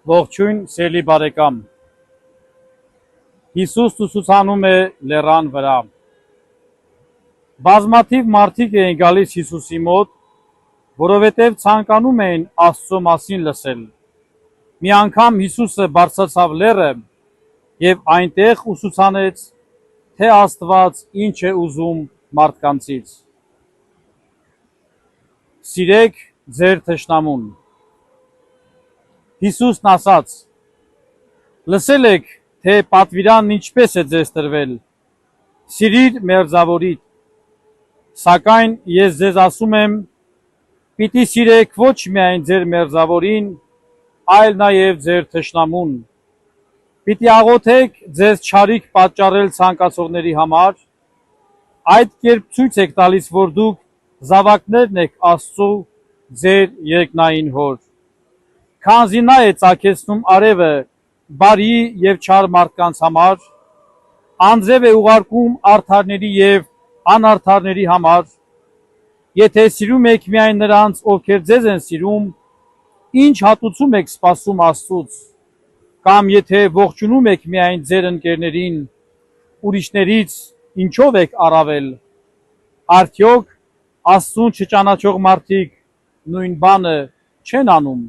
Ողջույն սիրելի բարեկամ։ Հիսուս ուսուցանում է լեռան վրա։ Բազմաթիվ մարդիկ էին գալիս Հիսուսի մոտ, որովհետև ցանկանում էին Աստծո մասին լսել։ Մի անգամ Հիսուսը բարձրացավ լեռը եւ այնտեղ ուսուցանեց, թե Աստված ինչ է ուզում մարդկանցից։ Սիրեք ձեր թշնամուն։ Հիսուսն ասաց. լսել եք, թե պատվիրանն ինչպես է ձեզ տրվել. սիրիր մերձավորիդ, սակայն ես ձեզ ասում եմ, պիտի սիրեք ոչ միայն ձեր մերձավորին, այլ նաև ձեր թշնամուն։ Պիտի աղոթեք ձեզ չարիք պատճառել ցանկացողների համար, այդ կերպ ցույց եք տալիս, որ դուք զավակներն եք Աստծո ձեր երկնային հոր։ Քանզի նա է ծագեցնում արևը բարի եւ չար մարդկանց համար, անձրև է ուղարկում արդարների եւ անարդարների համար, եթե սիրում եք միայն նրանց, ովքեր ձեզ են սիրում, ինչ հատուցում եք սպասում Աստծուց, կամ եթե ողջունում եք միայն ձեր ընկերներին, ուրիշներից ինչով եք առավել, արդյոք Աստծուն չճանաչող մարդիկ նույն բանը չեն անում։